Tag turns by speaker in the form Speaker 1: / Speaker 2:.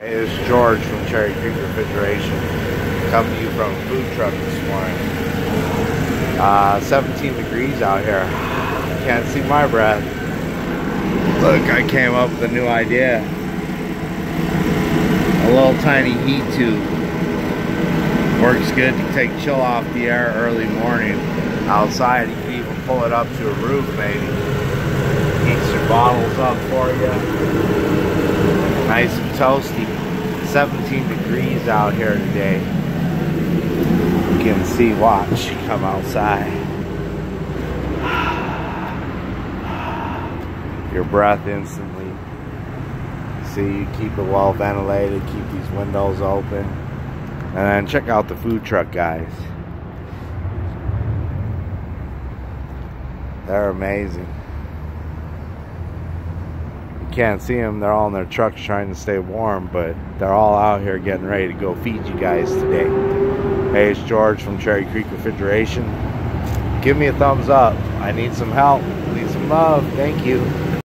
Speaker 1: Hey, this is George from Cherry Creek Refrigeration, coming to you from a food truck this morning. 17 degrees out here. Can't see my breath. Look, I came up with a new idea. A little tiny heat tube. Works good to take chill off the air early morning. Outside, you can even pull it up to a roof maybe. Heats your bottles up for you. Nice and toasty. 17 degrees out here today. You can see, watch, come outside. Your breath instantly. See, you keep it well ventilated, keep these windows open. And then check out the food truck guys. They're amazing. Can't see them, they're all in their trucks trying to stay warm, but they're all out here getting ready to go feed you guys today. Hey, it's George from Cherry Creek Refrigeration. Give me a thumbs up. I need some help, need some love. Thank you.